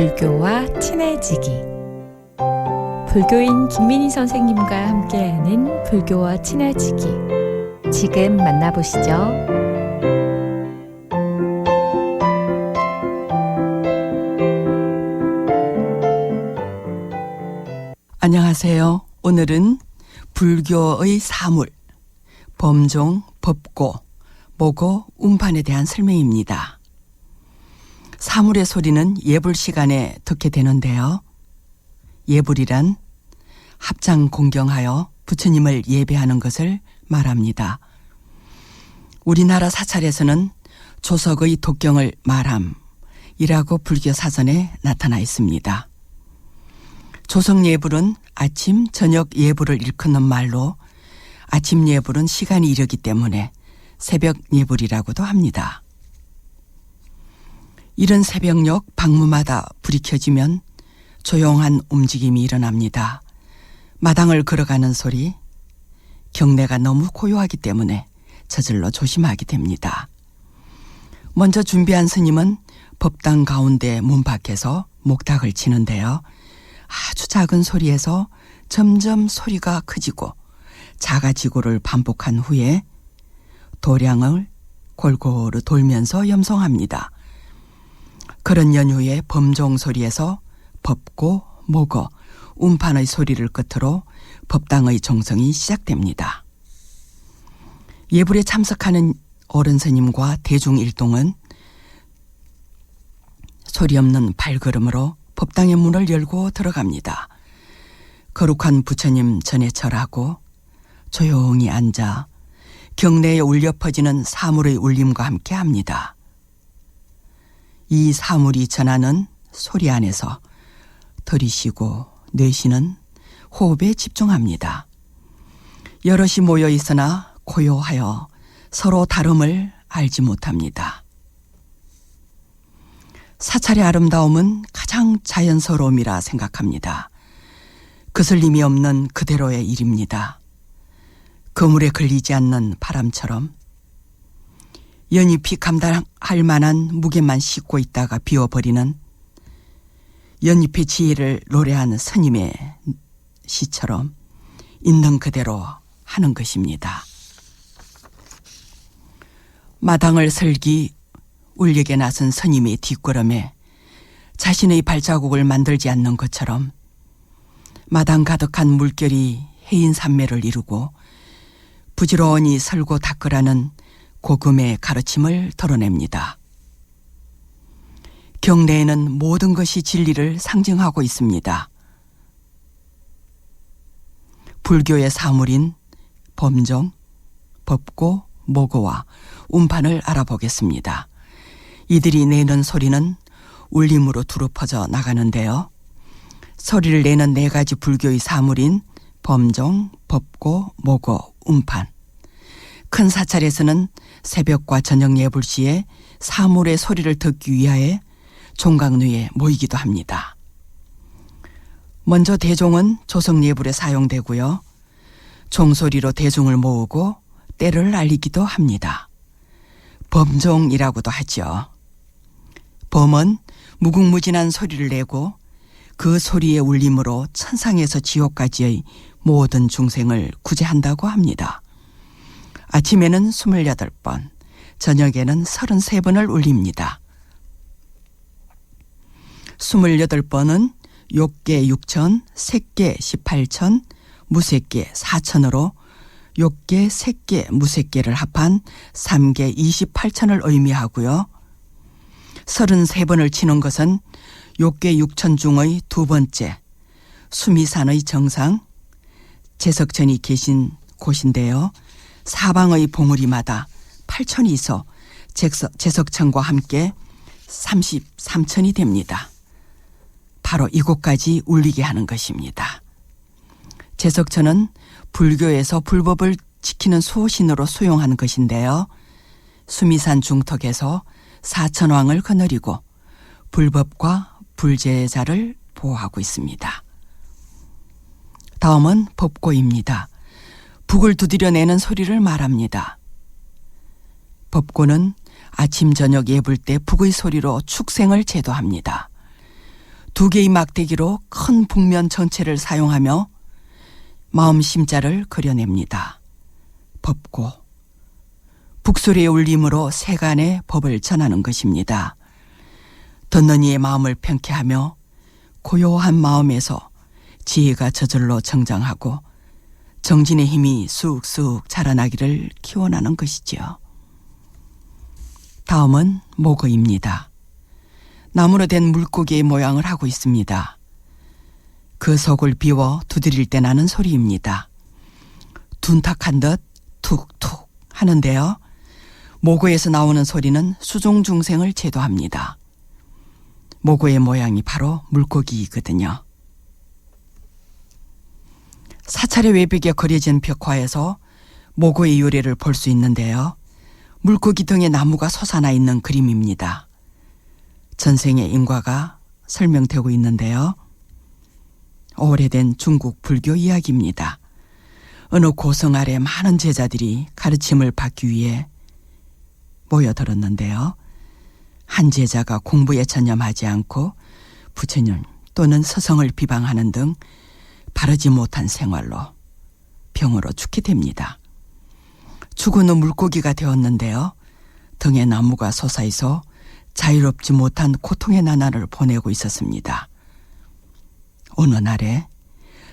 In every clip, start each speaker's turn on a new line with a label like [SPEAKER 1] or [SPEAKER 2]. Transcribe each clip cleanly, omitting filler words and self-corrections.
[SPEAKER 1] 불교와 친해지기. 불교인 김민희 선생님과 함께하는 불교와 친해지기. 지금 만나보시죠.
[SPEAKER 2] 안녕하세요. 오늘은 불교의 사물, 범종, 법고, 모고, 운판에 대한 설명입니다. 사물의 소리는 예불 시간에 듣게 되는데요. 예불이란 합장 공경하여 부처님을 예배하는 것을 말합니다. 우리나라 사찰에서는 조석의 독경을 말함이라고 불교 사전에 나타나 있습니다. 조석 예불은 아침, 저녁 예불을 일컫는 말로 아침 예불은 시간이 이르기 때문에 새벽 예불이라고도 합니다. 이른 새벽녘 방무마다 불이 켜지면 조용한 움직임이 일어납니다. 마당을 걸어가는 소리, 경내가 너무 고요하기 때문에 저절로 조심하게 됩니다. 먼저 준비한 스님은 법당 가운데 문 밖에서 목탁을 치는데요. 아주 작은 소리에서 점점 소리가 커지고 작아지고를 반복한 후에 도량을 골고루 돌면서 염송합니다. 그런 연후에 범종 소리에서 법고, 모고, 운판의 소리를 끝으로 법당의 정성이 시작됩니다. 예불에 참석하는 어른 스님과 대중일동은 소리 없는 발걸음으로 법당의 문을 열고 들어갑니다. 거룩한 부처님 전에 절하고 조용히 앉아 경내에 울려 퍼지는 사물의 울림과 함께 합니다. 이 사물이 전하는 소리 안에서 들이쉬고 내쉬는 호흡에 집중합니다. 여럿이 모여 있으나 고요하여 서로 다름을 알지 못합니다. 사찰의 아름다움은 가장 자연스러움이라 생각합니다. 거슬림이 없는 그대로의 일입니다. 그물에 걸리지 않는 바람처럼 연잎이 감당할 만한 무게만 싣고 있다가 비워버리는 연잎의 지혜를 노래하는 스님의 시처럼 있는 그대로 하는 것입니다. 마당을 설기 울리게 나선 스님의 뒷걸음에 자신의 발자국을 만들지 않는 것처럼 마당 가득한 물결이 해인산매를 이루고 부지런히 설고 닦으라는 고금의 가르침을 드러냅니다. 경내에는 모든 것이 진리를 상징하고 있습니다. 불교의 사물인 범종, 법고, 모고와 운판을 알아보겠습니다. 이들이 내는 소리는 울림으로 두루 퍼져 나가는데요. 소리를 내는 네 가지 불교의 사물인 범종, 법고, 모고, 운판. 큰 사찰에서는 새벽과 저녁 예불 시에 사물의 소리를 듣기 위하여 종각루에 모이기도 합니다. 먼저 대종은 조석 예불에 사용되고요. 종소리로 대중을 모으고 때를 알리기도 합니다. 범종이라고도 하죠. 범은 무궁무진한 소리를 내고 그 소리의 울림으로 천상에서 지옥까지의 모든 중생을 구제한다고 합니다. 아침에는 28번, 저녁에는 33번을 울립니다. 28번은 욕계 6천, 색계 18천, 무색계 4천으로 욕계, 색계, 무색계를 합한 3계 28천을 의미하고요. 33번을 치는 것은 욕계 6천 중의 두 번째 수미산의 정상 제석천이 계신 곳인데요. 사방의 봉우리마다 8천이 있어 제석천과 함께 33천이 됩니다. 바로 이곳까지 울리게 하는 것입니다. 제석천은 불교에서 불법을 지키는 수호신으로 수용한 것인데요. 수미산 중턱에서 사천왕을 거느리고 불법과 불제자를 보호하고 있습니다. 다음은 법고입니다. 북을 두드려내는 소리를 말합니다. 법고는 아침 저녁 예불 때 북의 소리로 축생을 제도합니다. 두 개의 막대기로 큰 북면 전체를 사용하며 마음 심자를 그려냅니다. 법고. 북소리의 울림으로 세간의 법을 전하는 것입니다. 듣는 이의 마음을 평쾌하며 고요한 마음에서 지혜가 저절로 정장하고 정진의 힘이 쑥쑥 자라나기를 기원하는 것이지요. 다음은 모거입니다. 나무로 된 물고기의 모양을 하고 있습니다. 그 속을 비워 두드릴 때 나는 소리입니다. 둔탁한 듯 툭툭 하는데요. 모거에서 나오는 소리는 수종중생을 제도합니다. 모거의 모양이 바로 물고기이거든요. 사찰의 외벽에 그려진 벽화에서 모거의 요래를 볼 수 있는데요. 물고기 등의 나무가 솟아나 있는 그림입니다. 전생의 인과가 설명되고 있는데요. 오래된 중국 불교 이야기입니다. 어느 고성 아래 많은 제자들이 가르침을 받기 위해 모여들었는데요. 한 제자가 공부에 전념하지 않고 부처님 또는 스승을 비방하는 등 바르지 못한 생활로 병으로 죽게 됩니다. 죽은 후 물고기가 되었는데요. 등에 나무가 솟아있어 자유롭지 못한 고통의 나날을 보내고 있었습니다. 어느 날에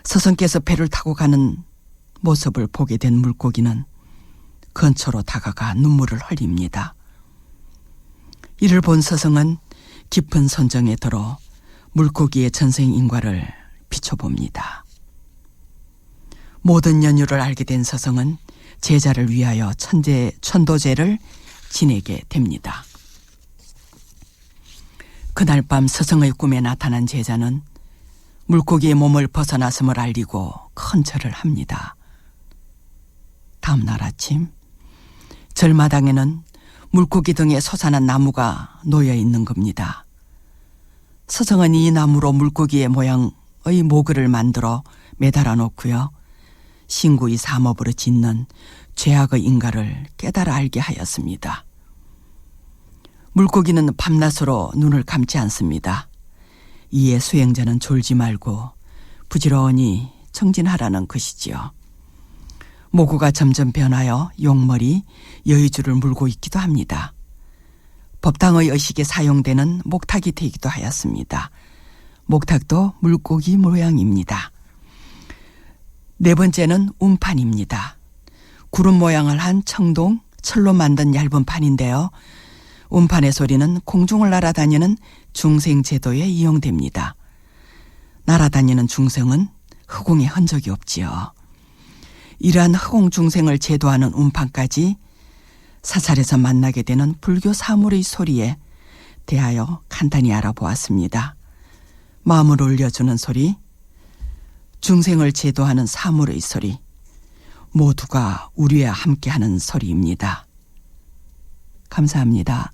[SPEAKER 2] 스승께서 배를 타고 가는 모습을 보게 된 물고기는 근처로 다가가 눈물을 흘립니다. 이를 본 스승은 깊은 선정에 들어 물고기의 전생 인과를 비춰봅니다. 모든 연유를 알게 된 스승은 제자를 위하여 천도제를 지내게 됩니다. 그날 밤 스승의 꿈에 나타난 제자는 물고기의 몸을 벗어났음을 알리고 큰 절을 합니다. 다음 날 아침 절마당에는 물고기 등에 솟아난 나무가 놓여 있는 겁니다. 스승은 이 나무로 물고기의 모양의 모그를 만들어 매달아 놓고요. 신구의 삼업으로 짓는 죄악의 인가를 깨달아 알게 하였습니다. 물고기는 밤낮으로 눈을 감지 않습니다. 이에 수행자는 졸지 말고 부지런히 정진하라는 것이지요. 모구가 점점 변하여 용머리, 여의주를 물고 있기도 합니다. 법당의 의식에 사용되는 목탁이 되기도 하였습니다. 목탁도 물고기 모양입니다. 네 번째는 운판입니다. 구름 모양을 한 청동, 철로 만든 얇은 판인데요. 운판의 소리는 공중을 날아다니는 중생제도에 이용됩니다. 날아다니는 중생은 흑공의 흔적이 없지요. 이러한 흑공 중생을 제도하는 운판까지 사찰에서 만나게 되는 불교 사물의 소리에 대하여 간단히 알아보았습니다. 마음을 올려주는 소리, 중생을 제도하는 사물의 소리, 모두가 우리와 함께하는 소리입니다. 감사합니다.